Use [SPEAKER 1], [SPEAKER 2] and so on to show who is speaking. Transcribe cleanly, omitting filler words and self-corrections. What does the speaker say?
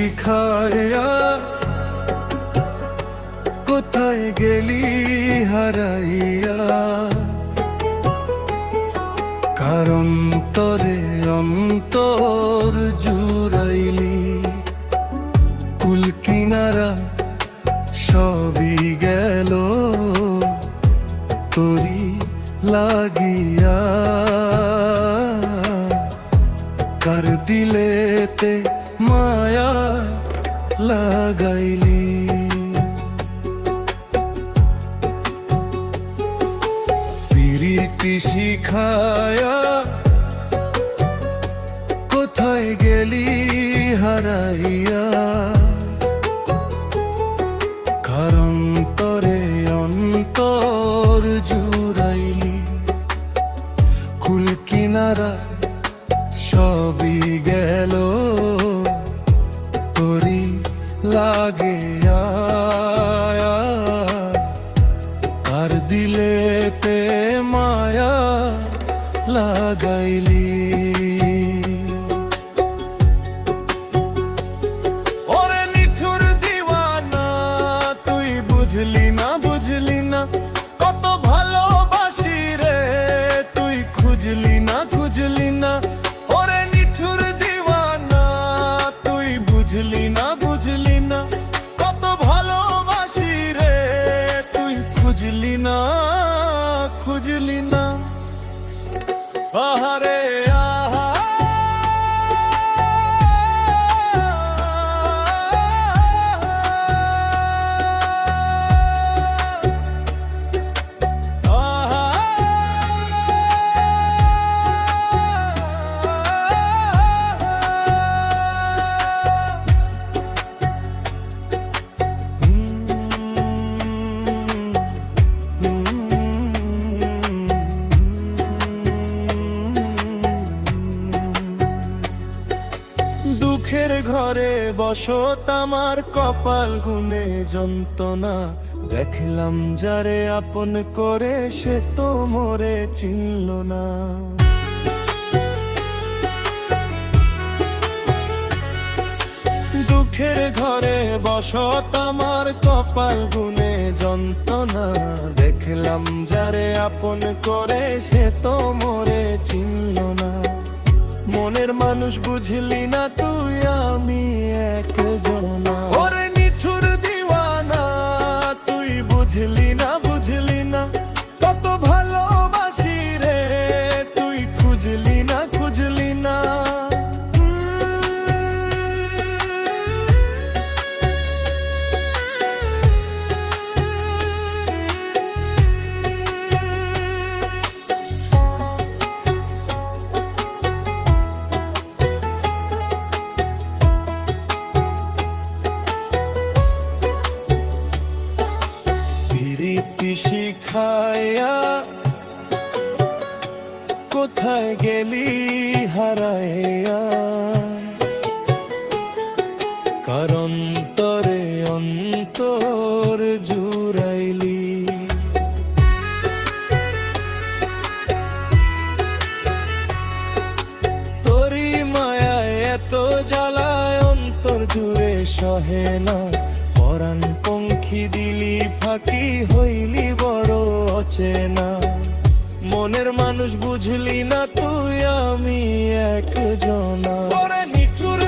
[SPEAKER 1] শিখায়া কোথায় গেলি হারাইয়া, কারণ তরে অন্তর জুড়াইলি। কুল কিনারা সবই গেল তোরি লাগিয়া, কার দিলেতে মায়া লাগাইলি। প্রীতি শিখায়া কোথায় গেলি হারাইয়া, কারণ তরে অন্তর জুড়াইলি। কুল কিনারা সবই গেল তোরি লাগিয়া, কার দিলেতে মায়া লাগাইলি। ওরে নিঠুর দিওয়ানা, তুই বুঝলি না বুঝলি না কত ভালোবাসি রে, তুই খুঁজলি না খুঁজলি না। ওরে নিঠুর দিওয়ানা, তুই বুঝলি না বুঝলি না কত ভালোবাসি রে, তুই খুঁজলি না খুঁজলি না। আহারে আহা, দুঃখের ঘরে বসত আমার কপাল গুনে যন্ত্রণা, দেখলাম যারে আপন করে সে তো মোরে চিনল না। দুঃখের ঘরে বসত আমার কপাল গুনে যন্ত্রণা, দেখলাম যারে আপন করে সে তো মোরে চিনল না। মনের মানুষ বুঝলি না তুই আমি একজনা। ওরে নিঠুর দিওয়ানা, তুই বুঝলি না বুঝলি না কত ভালোবাসি রে, তুই খুঁজলি না খুঁজলি না। প্রীতি শিখায়া কোথায় গেলি হারাইয়া, কারণ তরে অন্তর জুড়াইলি। তোরি মায়ায় এত জ্বালায় অন্তর জুড়ে সহে না, পরাণ পঙ্খী দিলি ফাঁকি হইলি বড় অচেনা। মনের মানুষ বুঝলি না তুই আমি একজনা। ওরে নিঠুর